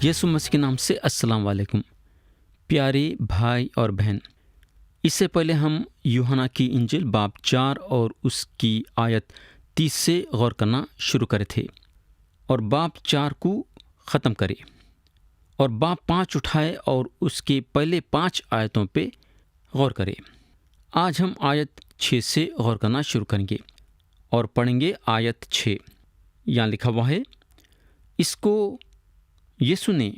یسوع مسیح کے نام سے السلام علیکم پیارے بھائی اور بہن۔ اس سے پہلے ہم یوحنا کی انجیل باب 4 اور اس کی آیت 30 سے غور کرنا شروع کرے تھے اور باب 4 کو ختم کرے اور باب 5 اٹھائے اور اس کے پہلے 5 آیتوں پہ غور کرے۔ آج ہم آیت 6 سے غور کرنا شروع کریں گے اور پڑھیں گے آیت 6۔ یہاں لکھا ہوا ہے، اس کو یسوع نے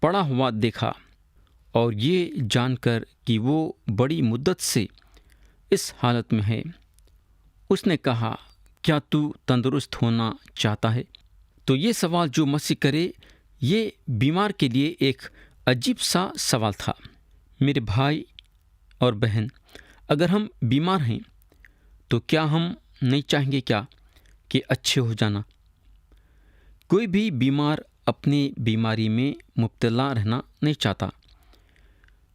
پڑا ہوا دیکھا اور یہ جان کر کہ وہ بڑی مدت سے اس حالت میں ہے، اس نے کہا، کیا تو تندرست ہونا چاہتا ہے؟ تو یہ سوال جو مسیح کرے، یہ بیمار کے لیے ایک عجیب سا سوال تھا۔ میرے بھائی اور بہن، اگر ہم بیمار ہیں تو کیا ہم نہیں چاہیں گے کیا کہ اچھے ہو جانا؟ کوئی بھی بیمار اپنی بیماری میں مبتلا رہنا نہیں چاہتا،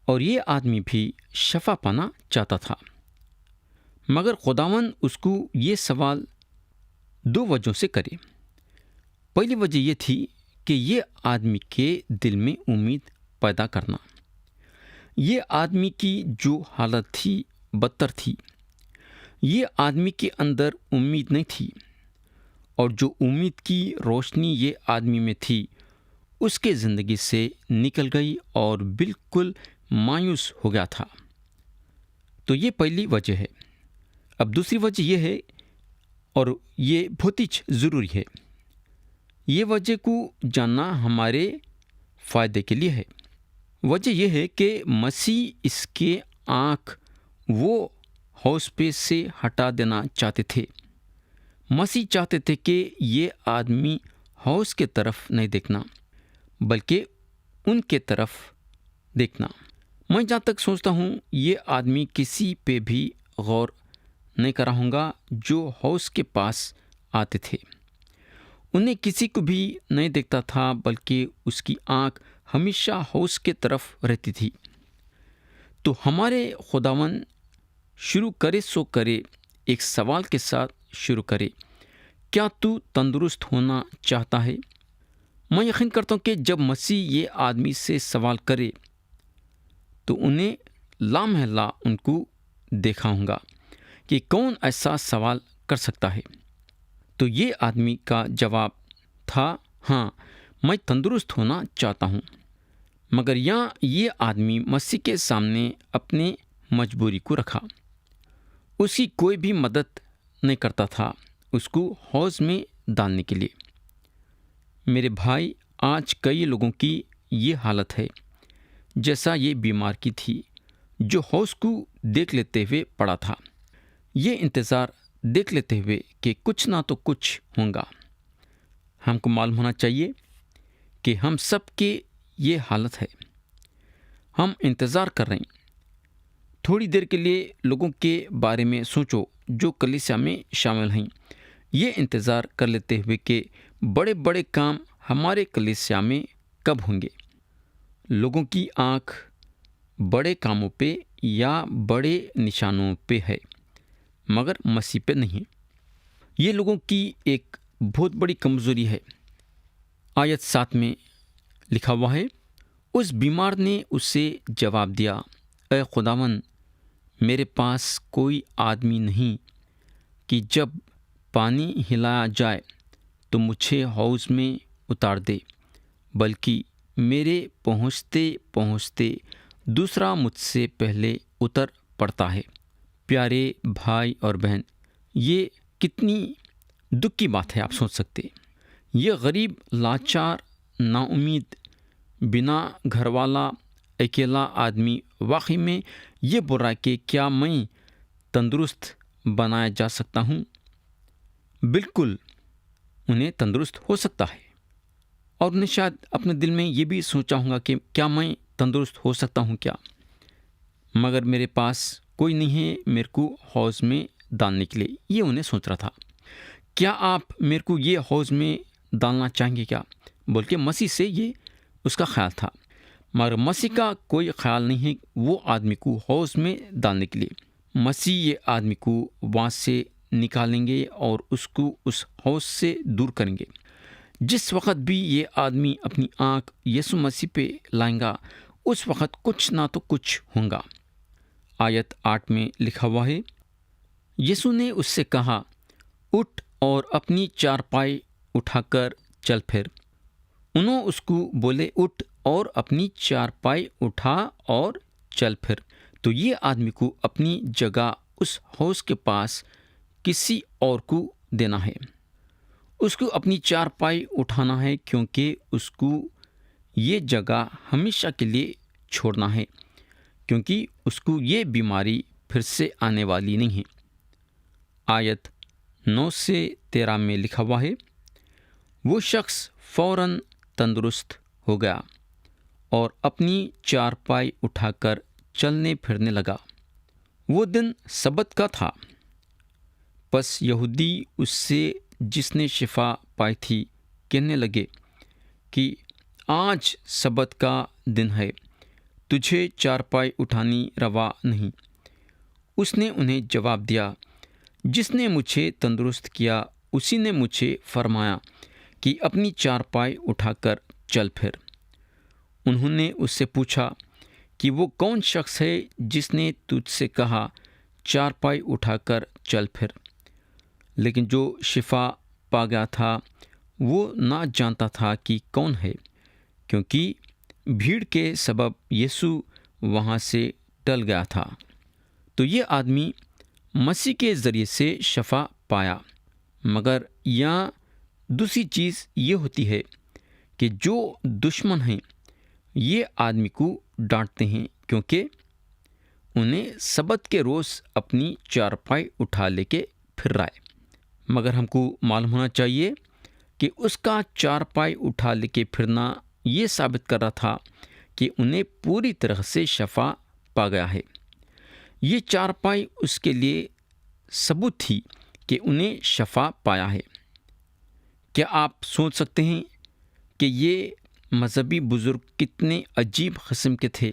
اور یہ آدمی بھی شفا پانا چاہتا تھا۔ مگر خداوند اس کو یہ سوال 2 وجہوں سے کرے۔ پہلی وجہ یہ تھی کہ یہ آدمی کے دل میں امید پیدا کرنا۔ یہ آدمی کی جو حالت تھی بدتر تھی، یہ آدمی کے اندر امید نہیں تھی، اور جو امید کی روشنی یہ آدمی میں تھی اس کے زندگی سے نکل گئی اور بالکل مایوس ہو گیا تھا۔ تو یہ پہلی وجہ ہے۔ اب دوسری وجہ یہ ہے، اور یہ بہت ہی ضروری ہے، یہ وجہ کو جاننا ہمارے فائدے کے لیے ہے۔ وجہ یہ ہے کہ مسیح اس کے آنکھ وہ حوض پہ سے ہٹا دینا چاہتے تھے۔ مسیح چاہتے تھے کہ یہ آدمی حوض کے طرف نہیں دیکھنا بلکہ ان کے طرف دیکھنا۔ میں جہاں تک سوچتا ہوں، یہ آدمی کسی پہ بھی غور نہیں کر رہا ہوں گا جو حوض کے پاس آتے تھے۔ انہیں کسی کو بھی نہیں دیکھتا تھا، بلکہ اس کی آنکھ ہمیشہ حوض کے طرف رہتی تھی۔ تو ہمارے خداوند شروع کرے سو کرے ایک سوال کے ساتھ شروع کرے، کیا تو تندرست ہونا چاہتا ہے؟ میں یقین کرتا ہوں کہ جب مسیح یہ آدمی سے سوال کرے تو انہیں لامحالہ ان کو دیکھا ہوں گا کہ کون ایسا سوال کر سکتا ہے۔ تو یہ آدمی کا جواب تھا، ہاں میں تندرست ہونا چاہتا ہوں۔ مگر یہاں یہ آدمی مسیح کے سامنے اپنے مجبوری کو رکھا۔ اس کی کوئی بھی مدد نہیں کرتا تھا اس کو حوض میں ڈالنے کے لیے۔ میرے بھائی، آج کئی لوگوں کی یہ حالت ہے جیسا یہ بیمار کی تھی، جو حوض کو دیکھ لیتے ہوئے پڑا تھا، یہ انتظار دیکھ لیتے ہوئے کہ کچھ نہ تو کچھ ہوگا۔ ہم کو معلوم ہونا چاہیے کہ ہم سب کے یہ حالت ہے، ہم انتظار کر رہے ہیں۔ تھوڑی دیر کے لیے لوگوں کے بارے میں سوچو جو کلیسیا میں شامل ہیں، یہ انتظار کر لیتے ہوئے کہ بڑے بڑے کام ہمارے کلیسیا میں کب ہوں گے۔ لوگوں کی آنکھ بڑے کاموں پہ یا بڑے نشانوں پہ ہے، مگر مسیح پہ نہیں۔ یہ لوگوں کی ایک بہت بڑی کمزوری ہے۔ آیت 7 میں لکھا ہوا ہے، اس بیمار نے اسے جواب دیا، اے خداوند، میرے پاس کوئی آدمی نہیں کہ جب پانی ہلایا جائے تو مجھے حوض میں اتار دے، بلکہ میرے پہنچتے پہنچتے دوسرا مجھ سے پہلے اتر پڑتا ہے۔ پیارے بھائی اور بہن، یہ کتنی دکھ کی بات ہے، آپ سوچ سکتے۔ یہ غریب، لاچار، نا امید، بنا گھر والا، اکیلا آدمی واقعی میں یہ بول رہا ہے کہ کیا میں تندرست بنایا جا سکتا ہوں؟ بالکل انہیں تندرست ہو سکتا ہے، اور انہیں شاید اپنے دل میں یہ بھی سوچا ہوگا کہ کیا میں تندرست ہو سکتا ہوں کیا، مگر میرے پاس کوئی نہیں ہے میرے کو حوض میں ڈالنے کے لیے۔ یہ انہیں سوچ رہا تھا۔ کیا آپ میرے کو یہ حوض میں ڈالنا چاہیں گے کیا؟ بلکہ مسیح سے یہ اس کا خیال تھا، مگر مسیح کا کوئی خیال نہیں ہے وہ آدمی کو حوض میں ڈالنے کے لیے۔ مسیح یہ آدمی کو وہاں سے نکالیں گے اور اس کو اس حوض سے دور کریں گے۔ جس وقت بھی یہ آدمی اپنی آنکھ یسوع مسیح پہ لائیں گا اس وقت کچھ نہ تو کچھ ہوگا۔ آیت 8 میں لکھا ہوا ہے، یسوع نے اس سے کہا، اٹھ اور اپنی چارپائی اٹھا کر چل پھر۔ انہوں اس کو بولے، اٹھ اور اپنی چارپائی اٹھا اور چل پھر۔ تو یہ آدمی کو اپنی جگہ اس حوض کے پاس کسی اور کو دینا ہے، اس کو اپنی چارپائی اٹھانا ہے، کیونکہ اس کو یہ جگہ ہمیشہ کے لیے چھوڑنا ہے، کیونکہ اس کو یہ بیماری پھر سے آنے والی نہیں ہے۔ آیت 9 سے 13 میں لکھا ہوا ہے، وہ شخص فوراً تندرست ہو گیا اور اپنی چارپائی اٹھا کر چلنے پھرنے لگا۔ وہ دن سبت کا تھا۔ پس یہودی اس سے جس نے شفا پائی تھی کہنے لگے کہ آج سبت کا دن ہے، تجھے چارپائی اٹھانی روا نہیں۔ اس نے انہیں جواب دیا، جس نے مجھے تندرست کیا اسی نے مجھے فرمایا کہ اپنی چارپائی اٹھا کر چل پھر۔ انہوں نے اس سے پوچھا کہ وہ کون شخص ہے جس نے تجھ سے کہا چارپائی اٹھا کر چل پھر؟ لیکن جو شفا پا گیا تھا وہ نہ جانتا تھا کہ کون ہے، کیونکہ بھیڑ کے سبب یسوع وہاں سے ٹل گیا تھا۔ تو یہ آدمی مسیح کے ذریعے سے شفا پایا، مگر یہاں دوسری چیز یہ ہوتی ہے کہ جو دشمن ہیں یہ آدمی کو ڈانٹتے ہیں، کیونکہ انہیں سبت کے روز اپنی چارپائی اٹھا لے کے پھر رہا ہے۔ مگر ہم کو معلوم ہونا چاہیے کہ اس کا چارپائی اٹھا لے کے پھرنا یہ ثابت کر رہا تھا کہ انہیں پوری طرح سے شفا پا گیا ہے۔ یہ چارپائی اس کے لیے ثبوت تھی کہ انہیں شفا پایا ہے۔ کیا آپ سوچ سکتے ہیں کہ یہ مذہبی بزرگ کتنے عجیب قسم کے تھے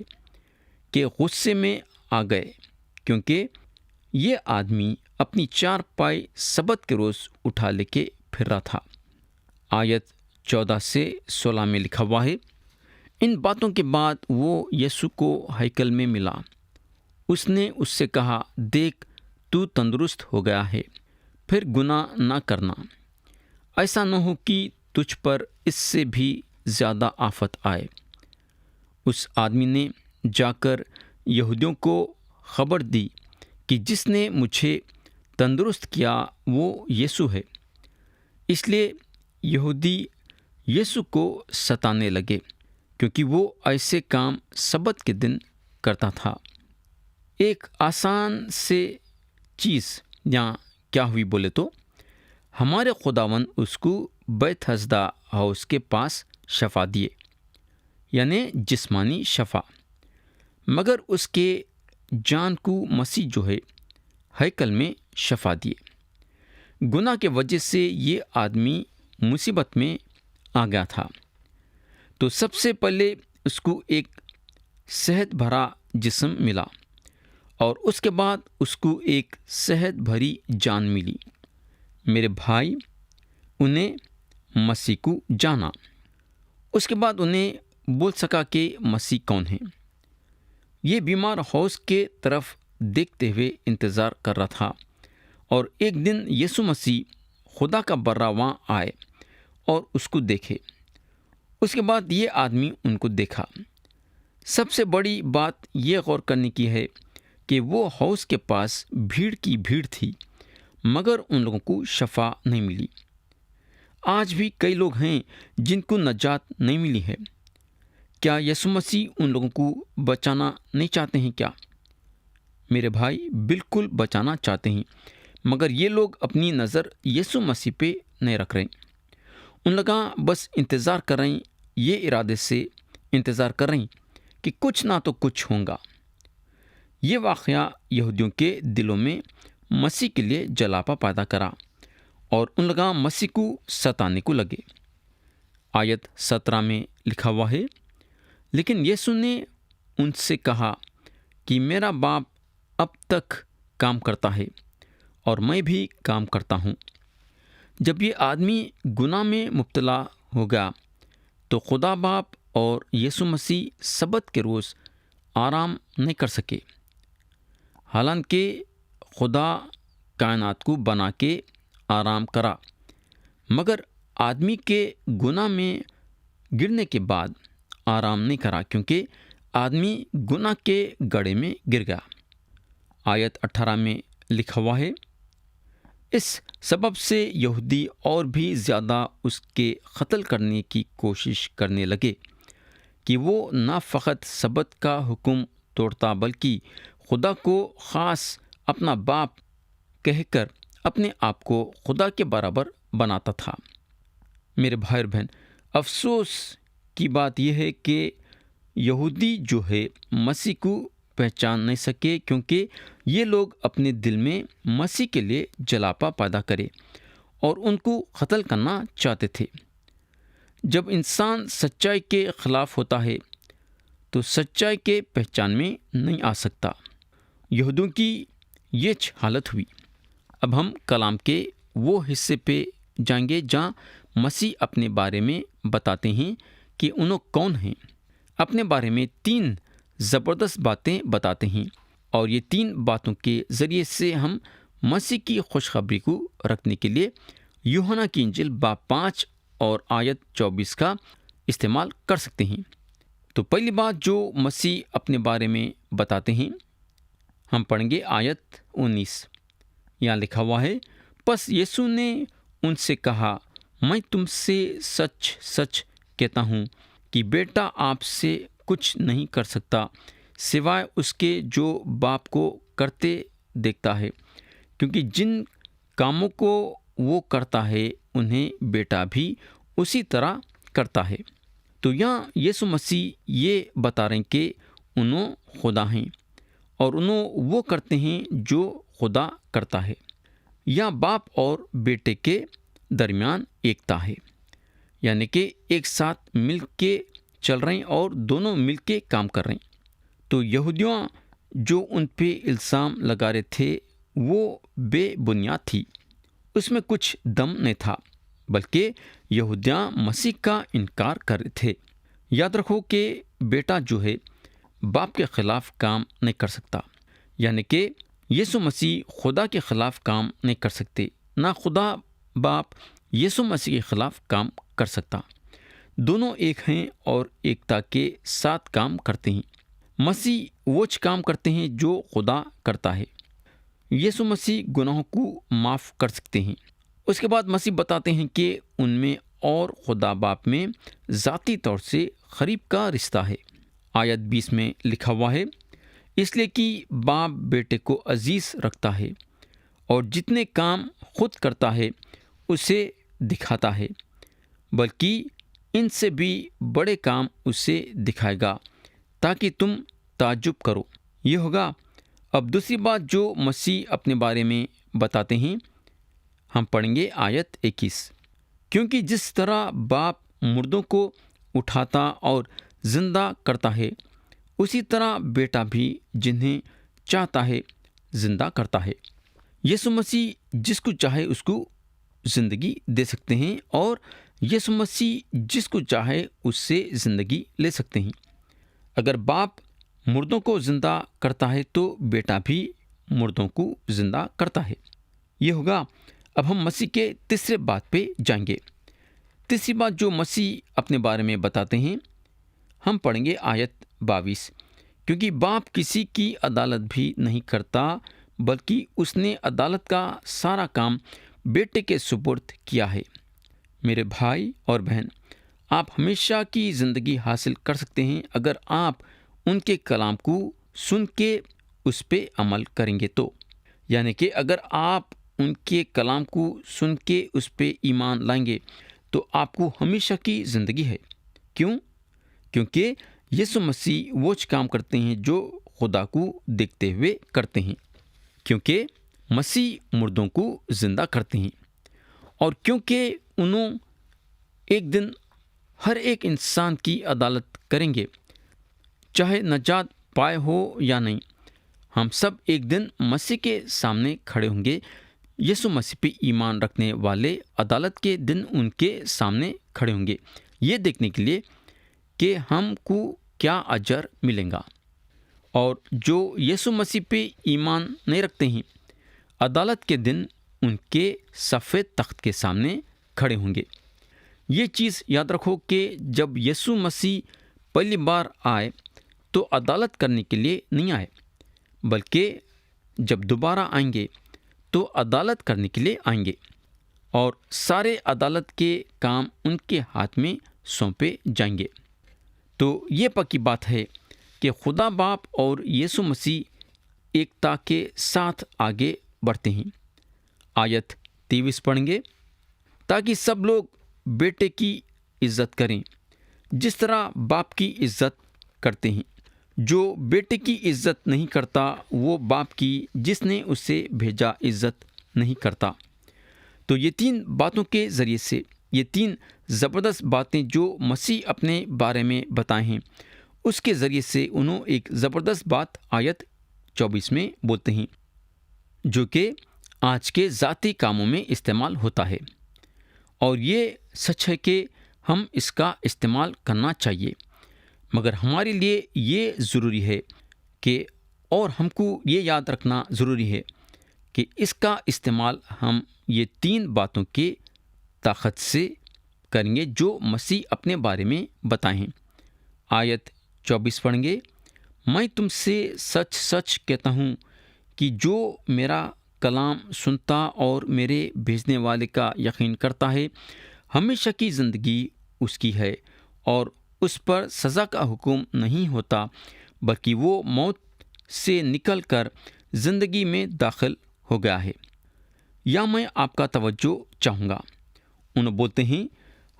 کہ غصے میں آ گئے، کیونکہ یہ آدمی اپنی چارپائی سبت کے روز اٹھا لے کے پھر رہا تھا۔ آیت 14 سے 16 میں لکھا ہوا ہے، ان باتوں کے بعد وہ یسوع کو ہیکل میں ملا۔ اس نے اس سے کہا، دیکھ تو تندرست ہو گیا ہے، پھر گناہ نہ کرنا، ایسا نہ ہو کہ تجھ پر اس سے بھی زیادہ آفت آئے۔ اس آدمی نے جا کر یہودیوں کو خبر دی کہ جس نے مجھے تندرست کیا وہ یسوع ہے۔ اس لیے یہودی یسوع کو ستانے لگے، کیونکہ وہ ایسے کام سبت کے دن کرتا تھا۔ ایک آسان سے چیز یہاں کیا ہوئی بولے تو ہمارے خداوند اس کو بیت حسدہ ہاؤس کے پاس شفا دیے، یعنی جسمانی شفا، مگر اس کے جان کو مسیح جو ہے ہیکل میں شفا دیے۔ گناہ کے وجہ سے یہ آدمی مصیبت میں آ گیا تھا، تو سب سے پہلے اس کو ایک صحت بھرا جسم ملا، اور اس کے بعد اس کو ایک صحت بھری جان ملی۔ میرے بھائی، انہیں مسیح کو جانا، اس کے بعد انہیں بول سکا کہ مسیح کون ہے۔ یہ بیمار حوض کے طرف دیکھتے ہوئے انتظار کر رہا تھا، اور ایک دن یسوع مسیح خدا کا برا وہاں آئے اور اس کو دیکھے۔ اس کے بعد یہ آدمی ان کو دیکھا۔ سب سے بڑی بات یہ غور کرنے کی ہے کہ وہ حوض کے پاس بھیڑ کی بھیڑ تھی، مگر ان لوگوں کو شفا نہیں ملی۔ آج بھی کئی لوگ ہیں جن کو نجات نہیں ملی ہے۔ کیا یسوع مسیح ان لوگوں کو بچانا نہیں چاہتے ہیں کیا؟ میرے بھائی، بالکل بچانا چاہتے ہیں، مگر یہ لوگ اپنی نظر یسوع مسیح پہ نہیں رکھ رہے۔ ان لوگ بس انتظار کر رہے ہیں، یہ ارادے سے انتظار کر رہے ہیں کہ کچھ نہ تو کچھ ہوگا۔ یہ واقعہ یہودیوں کے دلوں میں مسیح کے لیے جلاپا پیدا کرا، اور ان لوگ مسیح کو ستانے کو لگے۔ آیت 17 میں لکھا ہوا ہے، لیکن یسوع نے ان سے کہا کہ میرا باپ اب تک کام کرتا ہے اور میں بھی کام کرتا ہوں۔ جب یہ آدمی گناہ میں مبتلا ہو گیا تو خدا باپ اور یسوع مسیح سبت کے روز آرام نہیں کر سکے، حالانکہ خدا کائنات کو بنا کے آرام کرا، مگر آدمی کے گناہ میں گرنے کے بعد آرام نہیں کرا، کیونکہ آدمی گناہ کے گڑھے میں گر گیا۔ آیت 18 میں لکھا ہوا ہے، اس سبب سے یہودی اور بھی زیادہ اس کے قتل کرنے کی کوشش کرنے لگے کہ وہ نہ فقط سبت کا حکم توڑتا بلکہ خدا کو خاص اپنا باپ کہہ کر اپنے آپ کو خدا کے برابر بناتا تھا۔ میرے بھائی اور بہن، افسوس کی بات یہ ہے کہ یہودی جو ہے مسیح کو پہچان نہیں سکے، کیونکہ یہ لوگ اپنے دل میں مسیح کے لیے جلاپا پیدا کرے اور ان کو قتل کرنا چاہتے تھے۔ جب انسان سچائی کے خلاف ہوتا ہے تو سچائی کے پہچان میں نہیں آ سکتا۔ یہودیوں کی یہ حالت ہوئی۔ اب ہم کلام کے وہ حصے پہ جائیں گے جہاں مسیح اپنے بارے میں بتاتے ہیں کہ انہوں کون ہیں۔ اپنے بارے میں 3 زبردست باتیں بتاتے ہیں، اور یہ 3 باتوں کے ذریعے سے ہم مسیح کی خوشخبری کو رکھنے کے لیے یوحنا کی انجیل باب 5 اور آیت 24 کا استعمال کر سکتے ہیں۔ تو پہلی بات جو مسیح اپنے بارے میں بتاتے ہیں، ہم پڑھیں گے آیت 19۔ یہاں لکھا ہوا ہے، پس یسوع نے ان سے کہا، میں تم سے سچ سچ کہتا ہوں کہ بیٹا آپ سے کچھ نہیں کر سکتا سوائے اس کے جو باپ کو کرتے دیکھتا ہے، کیونکہ جن کاموں کو وہ کرتا ہے انہیں بیٹا بھی اسی طرح کرتا ہے۔ تو یہاں یسوع مسیح یہ بتا رہے ہیں کہ انہوں خدا ہیں اور انہوں وہ کرتے ہیں جو خدا کرتا ہے۔ یہاں باپ اور بیٹے کے درمیان ایکتا ہے، یعنی کہ ایک ساتھ مل کے چل رہے ہیں اور دونوں مل کے کام کر رہے ہیں۔ تو یہودیوں جو ان پہ الزام لگا رہے تھے وہ بے بنیاد تھی، اس میں کچھ دم نہیں تھا، بلکہ یہودیاں مسیح کا انکار کر رہے تھے۔ یاد رکھو کہ بیٹا جو ہے باپ کے خلاف کام نہیں کر سکتا، یعنی کہ یسوع مسیح خدا کے خلاف کام نہیں کر سکتے، نہ خدا باپ یسوع مسیح کے خلاف کام کر سکتا۔ دونوں ایک ہیں اور ایکتا کے ساتھ کام کرتے ہیں۔ مسیح وہ کام کرتے ہیں جو خدا کرتا ہے۔ یسوع مسیح گناہوں کو معاف کر سکتے ہیں۔ اس کے بعد مسیح بتاتے ہیں کہ ان میں اور خدا باپ میں ذاتی طور سے قریب کا رشتہ ہے۔ آیت 20 میں لکھا ہوا ہے، اس لیے کہ باپ بیٹے کو عزیز رکھتا ہے اور جتنے کام خود کرتا ہے اسے دکھاتا ہے، بلکہ ان سے بھی بڑے کام اسے دکھائے گا تاکہ تم تعجب کرو۔ یہ ہوگا۔ اب دوسری بات جو مسیح اپنے بارے میں بتاتے ہیں، ہم پڑھیں گے آیت 21، کیونکہ جس طرح باپ مردوں کو اٹھاتا اور زندہ کرتا ہے، اسی طرح بیٹا بھی جنہیں چاہتا ہے زندہ کرتا ہے۔ یسوع مسیح جس کو چاہے اس کو زندگی دے سکتے ہیں، اور یسوع مسیح جس کو چاہے اس سے زندگی لے سکتے ہیں۔ اگر باپ مردوں کو زندہ کرتا ہے تو بیٹا بھی مردوں کو زندہ کرتا ہے۔ یہ ہوگا۔ اب ہم مسیح کے تیسرے بات پہ جائیں گے۔ تیسری بات جو مسیح اپنے بارے میں بتاتے ہیں، ہم پڑھیں گے آیت 22، کیونکہ باپ کسی کی عدالت بھی نہیں کرتا بلکہ اس نے عدالت کا سارا کام بیٹے کے سپرد کیا ہے۔ میرے بھائی اور بہن، آپ ہمیشہ کی زندگی حاصل کر سکتے ہیں اگر آپ ان کے کلام کو سن کے اس پہ عمل کریں گے تو، یعنی کہ اگر آپ ان کے کلام کو سن کے اس پہ ایمان لائیں گے تو آپ کو ہمیشہ کی زندگی ہے۔ کیوں؟ کیونکہ یسوع مسیح وہ کام کرتے ہیں جو خدا کو دیکھتے ہوئے کرتے ہیں، کیونکہ مسیح مردوں کو زندہ کرتے ہیں، اور کیونکہ انہوں ایک دن ہر ایک انسان کی عدالت کریں گے، چاہے نجات پائے ہو یا نہیں۔ ہم سب ایک دن مسیح کے سامنے کھڑے ہوں گے، یسوع مسیح پہ ایمان رکھنے والے عدالت کے دن ان کے سامنے کھڑے ہوں گے، یہ دیکھنے کے لیے کہ ہم کو کیا اجر ملے گا۔ اور جو یسوع مسیح پہ ایمان نہیں رکھتے ہیں، عدالت کے دن ان کے سفید تخت کے سامنے کھڑے ہوں گے۔ یہ چیز یاد رکھو کہ جب یسوع مسیح پہلی بار آئے تو عدالت کرنے کے لیے نہیں آئے، بلکہ جب دوبارہ آئیں گے تو عدالت کرنے کے لیے آئیں گے، اور سارے عدالت کے کام ان کے ہاتھ میں سونپے جائیں گے۔ تو یہ پکی بات ہے کہ خدا باپ اور یسوع مسیح ایکتا کے ساتھ آگے بڑھتے ہیں۔ آیت 23 پڑھیں گے، تاکہ سب لوگ بیٹے کی عزت کریں جس طرح باپ کی عزت کرتے ہیں۔ جو بیٹے کی عزت نہیں کرتا وہ باپ کی جس نے اسے بھیجا عزت نہیں کرتا۔ تو یہ تین باتوں کے ذریعے سے، یہ تین زبردست باتیں جو مسیح اپنے بارے میں بتائے ہیں، اس کے ذریعے سے انہوں ایک زبردست بات آیت 24 میں بولتے ہیں، جو کہ آج کے ذاتی کاموں میں استعمال ہوتا ہے۔ اور یہ سچ ہے کہ ہم اس کا استعمال کرنا چاہیے، مگر ہمارے لیے یہ ضروری ہے کہ، اور ہم کو یہ یاد رکھنا ضروری ہے کہ اس کا استعمال ہم یہ تین باتوں کے طاقت سے کریں گے جو مسیح اپنے بارے میں بتائے ہیں۔ آیت 24 پڑھیں گے، میں تم سے سچ سچ کہتا ہوں کہ جو میرا کلام سنتا اور میرے بھیجنے والے کا یقین کرتا ہے، ہمیشہ کی زندگی اس کی ہے، اور اس پر سزا کا حکم نہیں ہوتا، بلکہ وہ موت سے نکل کر زندگی میں داخل ہو گیا ہے۔ یا میں آپ کا توجہ چاہوں گا، انہوں بولتے ہیں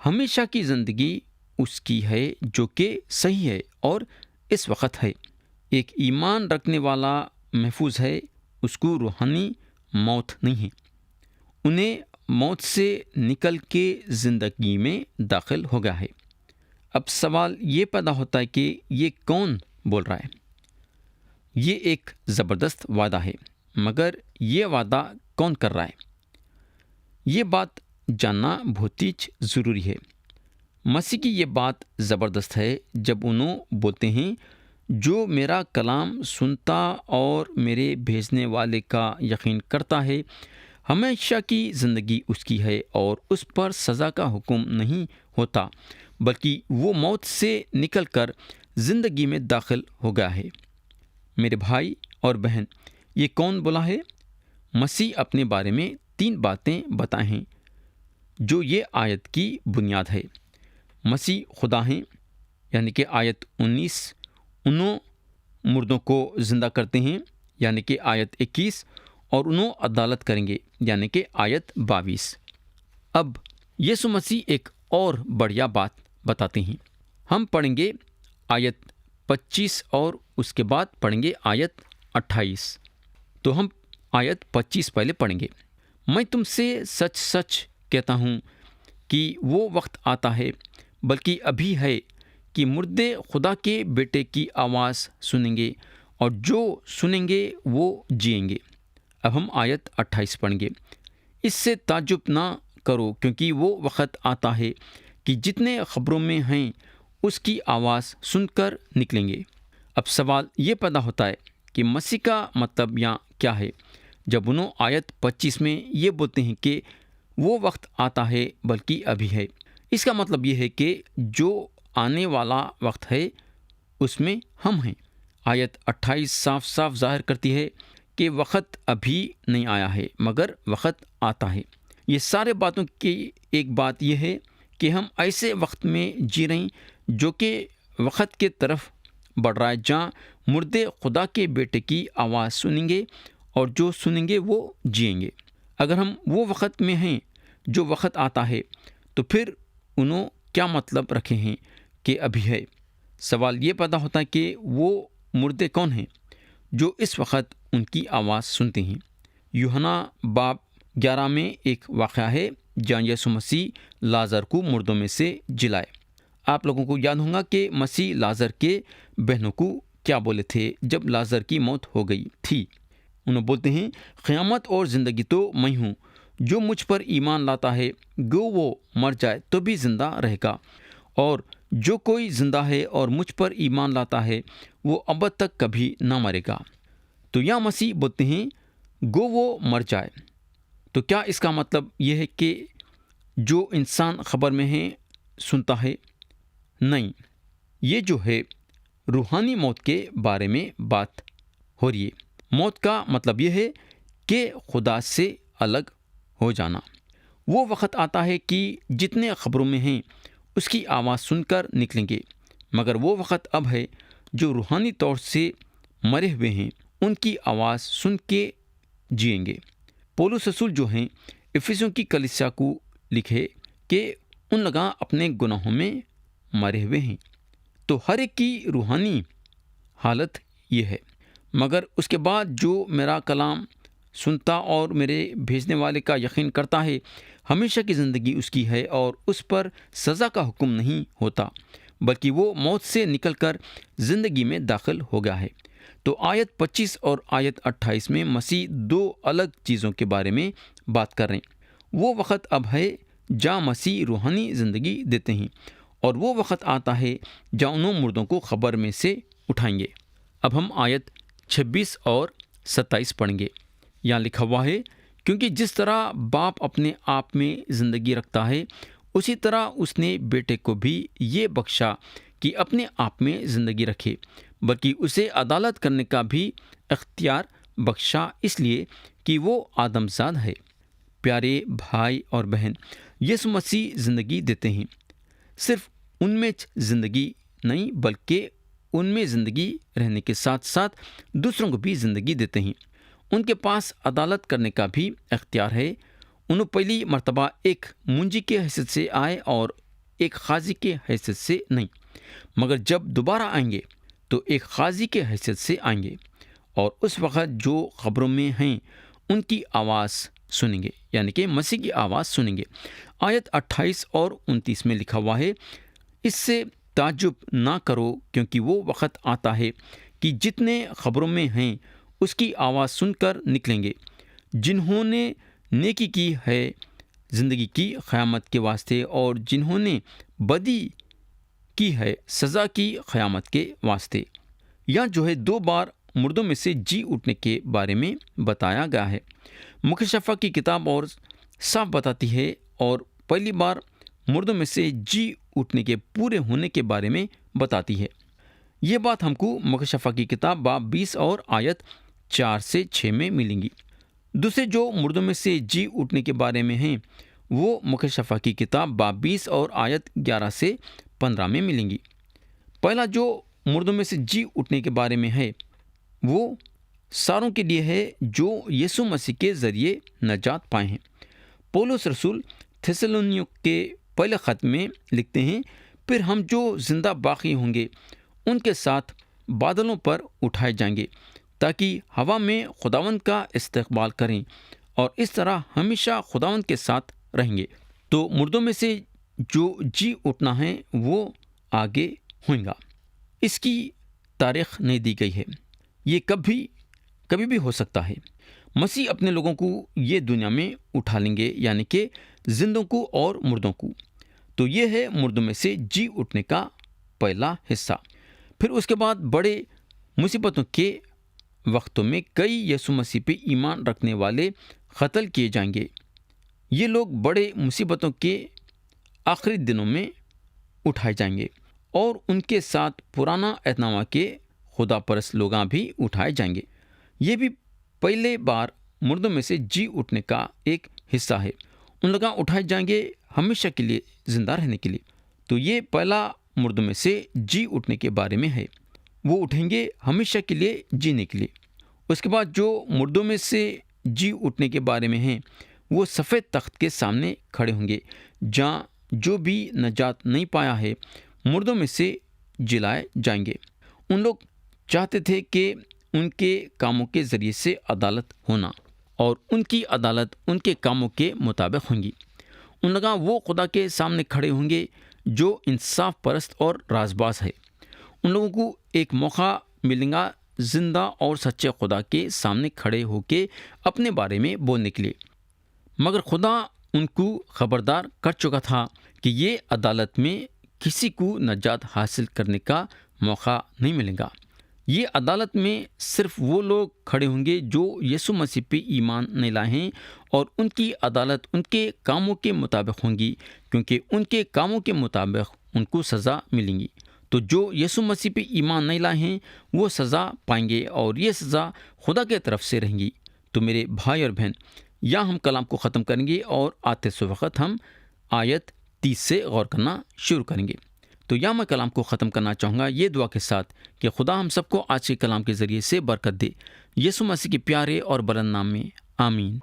ہمیشہ کی زندگی اس کی ہے جو کہ صحیح ہے اور اس وقت ہے۔ ایک ایمان رکھنے والا محفوظ ہے، اس کو روحانی موت نہیں ہے، انہیں موت سے نکل کے زندگی میں داخل ہو گیا ہے۔ اب سوال یہ پیدا ہوتا ہے کہ یہ کون بول رہا ہے؟ یہ ایک زبردست وعدہ ہے، مگر یہ وعدہ کون کر رہا ہے؟ یہ بات جاننا بہت ہی ضروری ہے۔ مسیح کی یہ بات زبردست ہے جب انہوں بولتے ہیں جو میرا کلام سنتا اور میرے بھیجنے والے کا یقین کرتا ہے، ہمیشہ کی زندگی اس کی ہے، اور اس پر سزا کا حکم نہیں ہوتا، بلکہ وہ موت سے نکل کر زندگی میں داخل ہو گیا ہے۔ میرے بھائی اور بہن، یہ کون بولا ہے؟ مسیح اپنے بارے میں تین باتیں بتائیں ہیں جو یہ آیت کی بنیاد ہے۔ مسیح خدا ہیں، یعنی کہ آیت 19، انہوں مردوں کو زندہ کرتے ہیں، یعنی کہ آیت 21، اور انہوں عدالت کریں گے، یعنی کہ آیت 22۔ اب یسوع مسیح ایک اور بڑھیا بات بتاتے ہیں۔ ہم پڑھیں گے آیت 25 اور اس کے بعد پڑھیں گے آیت 28۔ تو ہم آیت 25 پہلے پڑھیں گے۔ میں تم سے سچ سچ کہتا ہوں کہ وہ وقت آتا ہے، بلکہ ابھی ہے، کہ مردے خدا کے بیٹے کی آواز سنیں گے، اور جو سنیں گے وہ جئیں گے۔ اب ہم آیت 28 پڑھیں گے۔ اس سے تعجب نہ کرو، کیونکہ وہ وقت آتا ہے کہ جتنے خبروں میں ہیں اس کی آواز سن کر نکلیں گے۔ اب سوال یہ پیدا ہوتا ہے کہ مسیح کا مطلب یہاں کیا ہے جب انہوں آیت 25 میں یہ بولتے ہیں کہ وہ وقت آتا ہے بلکہ ابھی ہے؟ اس کا مطلب یہ ہے کہ جو آنے والا وقت ہے اس میں ہم ہیں۔ آیت 28 صاف صاف ظاہر کرتی ہے کہ وقت ابھی نہیں آیا ہے، مگر وقت آتا ہے۔ یہ سارے باتوں کی ایک بات یہ ہے کہ ہم ایسے وقت میں جی رہے ہیں جو کہ وقت کے طرف بڑھ رہا ہے، جہاں مردے خدا کے بیٹے کی آواز سنیں گے، اور جو سنیں گے وہ جئیں گے۔ اگر ہم وہ وقت میں ہیں جو وقت آتا ہے، تو پھر انہوں کیا مطلب رکھے ہیں کہ ابھی ہے؟ سوال یہ پیدا ہوتا ہے کہ وہ مردے کون ہیں جو اس وقت ان کی آواز سنتے ہیں؟ یوحنا باب 11 میں ایک واقعہ ہے جہاں یسوع مسیح لازر کو مردوں میں سے جلائے۔ آپ لوگوں کو یاد ہوگا کہ مسیح لازر کے بہنوں کو کیا بولے تھے جب لازر کی موت ہو گئی تھی؟ انہوں بولتے ہیں قیامت اور زندگی تو میں ہوں، جو مجھ پر ایمان لاتا ہے گو وہ مر جائے تو بھی زندہ رہے گا، اور جو کوئی زندہ ہے اور مجھ پر ایمان لاتا ہے وہ ابد تک کبھی نہ مرے گا۔ تو یہاں مسیح بولتے ہیں گو وہ مر جائے۔ تو کیا اس کا مطلب یہ ہے کہ جو انسان خبر میں ہے سنتا ہے؟ نہیں، یہ جو ہے روحانی موت کے بارے میں بات ہو رہی ہے۔ موت کا مطلب یہ ہے کہ خدا سے الگ ہو جانا۔ وہ وقت آتا ہے کہ جتنے خبروں میں ہیں اس کی آواز سن کر نکلیں گے، مگر وہ وقت اب ہے جو روحانی طور سے مرے ہوئے ہیں ان کی آواز سن کے جئیں گے۔ پولس رسول جو ہیں افسیوں کی کلیسیا کو لکھے کہ ان لوگاں اپنے گناہوں میں مرے ہوئے ہیں۔ تو ہر ایک کی روحانی حالت یہ ہے، مگر اس کے بعد جو میرا کلام سنتا اور میرے بھیجنے والے کا یقین کرتا ہے ہمیشہ کی زندگی اس کی ہے، اور اس پر سزا کا حکم نہیں ہوتا بلکہ وہ موت سے نکل کر زندگی میں داخل ہو گیا ہے۔ تو آیت 25 اور آیت 28 میں مسیح دو الگ چیزوں کے بارے میں بات کر رہے ہیں۔ وہ وقت اب ہے جہاں مسیح روحانی زندگی دیتے ہیں، اور وہ وقت آتا ہے جہاں انہوں مردوں کو قبر میں سے اٹھائیں گے۔ اب ہم آیت 26 اور 27 پڑھیں گے۔ یہاں لکھا ہوا ہے کیونکہ جس طرح باپ اپنے آپ میں زندگی رکھتا ہے اسی طرح اس نے بیٹے کو بھی یہ بخشا کہ اپنے آپ میں زندگی رکھے، بلکہ اسے عدالت کرنے کا بھی اختیار بخشا، اس لیے کہ وہ آدم زاد ہے۔ پیارے بھائی اور بہن، یسوع مسیح زندگی دیتے ہیں، صرف ان میں زندگی نہیں بلکہ ان میں زندگی رہنے کے ساتھ ساتھ دوسروں کو بھی زندگی دیتے ہیں۔ ان کے پاس عدالت کرنے کا بھی اختیار ہے۔ انہوں پہلی مرتبہ ایک منجی کے حیثیت سے آئے اور ایک قاضی کے حیثیت سے نہیں، مگر جب دوبارہ آئیں گے تو ایک قاضی کے حیثیت سے آئیں گے، اور اس وقت جو قبروں میں ہیں ان کی آواز سنیں گے، یعنی کہ مسیح کی آواز سنیں گے۔ آیت 28 اور 29 میں لکھا ہوا ہے اس سے تعجب نہ کرو، کیونکہ وہ وقت آتا ہے کہ جتنے قبروں میں ہیں اس کی آواز سن کر نکلیں گے، جنہوں نے نیکی کی ہے زندگی کی قیامت کے واسطے، اور جنہوں نے بدی کی ہے سزا کی قیامت کے واسطے۔ یہاں جو ہے دو بار مردوں میں سے جی اٹھنے کے بارے میں بتایا گیا ہے۔ مکاشفہ کی کتاب اور صاف بتاتی ہے، اور پہلی بار مردوں میں سے جی اٹھنے کے پورے ہونے کے بارے میں بتاتی ہے۔ یہ بات ہم کو مکاشفہ کی کتاب باب 20 اور آیت 4 سے 6 میں ملیں گی۔ دوسرے جو مردوں میں سے جی اٹھنے کے بارے میں ہیں وہ مکاشفہ کی کتاب باب 20 اور آیت 11 سے 15 میں ملیں گی۔ پہلا جو مردوں میں سے جی اٹھنے کے بارے میں ہے وہ ساروں کے لیے ہے جو یسوع مسیح کے ذریعے نجات پائے ہیں۔ پولس رسول تھیسلونیوں کے پہلے خط میں لکھتے ہیں پھر ہم جو زندہ باقی ہوں گے ان کے ساتھ بادلوں پر اٹھائے جائیں گے تاکہ ہوا میں خداوند کا استقبال کریں، اور اس طرح ہمیشہ خداوند کے ساتھ رہیں گے۔ تو مردوں میں سے جو جی اٹھنا ہے وہ آگے ہوئیں گا۔ اس کی تاریخ نہیں دی گئی ہے، یہ کبھی بھی ہو سکتا ہے۔ مسیح اپنے لوگوں کو یہ دنیا میں اٹھا لیں گے، یعنی کہ زندوں کو اور مردوں کو۔ تو یہ ہے مردوں میں سے جی اٹھنے کا پہلا حصہ۔ پھر اس کے بعد بڑے مصیبتوں کے وقتوں میں کئی یسوع مسیح پہ ایمان رکھنے والے قتل کیے جائیں گے۔ یہ لوگ بڑے مصیبتوں کے آخری دنوں میں اٹھائے جائیں گے، اور ان کے ساتھ پرانا عہد نامہ کے خدا پرست لوگاں بھی اٹھائے جائیں گے۔ یہ بھی پہلے بار مردوں میں سے جی اٹھنے کا ایک حصہ ہے۔ ان لوگاں اٹھائے جائیں گے ہمیشہ کے لیے زندہ رہنے کے لیے۔ تو یہ پہلا مردوں میں سے جی اٹھنے کے بارے میں ہے، وہ اٹھیں گے ہمیشہ کے لیے جینے کے لیے۔ اس کے بعد جو مردوں میں سے جی اٹھنے کے بارے میں ہیں وہ سفید تخت کے سامنے کھڑے ہوں گے، جہاں جو بھی نجات نہیں پایا ہے مردوں میں سے جلائے جائیں گے۔ ان لوگ چاہتے تھے کہ ان کے کاموں کے ذریعے سے عدالت ہونا، اور ان کی عدالت ان کے کاموں کے مطابق ہوں گی۔ ان لوگ وہ خدا کے سامنے کھڑے ہوں گے جو انصاف پرست اور رازباز ہے۔ ان لوگوں کو ایک موقع ملے گا زندہ اور سچے خدا کے سامنے کھڑے ہو کے اپنے بارے میں بولنے کے لیے، مگر خدا ان کو خبردار کر چکا تھا کہ یہ عدالت میں کسی کو نجات حاصل کرنے کا موقع نہیں ملے گا۔ یہ عدالت میں صرف وہ لوگ کھڑے ہوں گے جو یسوع مسیح پہ ایمان نہیں لائے ہیں، اور ان کی عدالت ان کے کاموں کے مطابق ہوں گی، کیونکہ ان کے کاموں کے مطابق ان کو سزا ملیں گی۔ تو جو یسوع مسیح پہ ایمان نہیں لائے ہیں وہ سزا پائیں گے، اور یہ سزا خدا کی طرف سے رہیں گی۔ تو میرے بھائی اور بہن، یہاں ہم کلام کو ختم کریں گے اور آتے سو وقت ہم آیت 30 سے غور کرنا شروع کریں گے۔ تو یہاں میں کلام کو ختم کرنا چاہوں گا یہ دعا کے ساتھ کہ خدا ہم سب کو آج کے کلام کے ذریعے سے برکت دے، یسوع مسیح کے پیارے اور بلند نام میں، آمین۔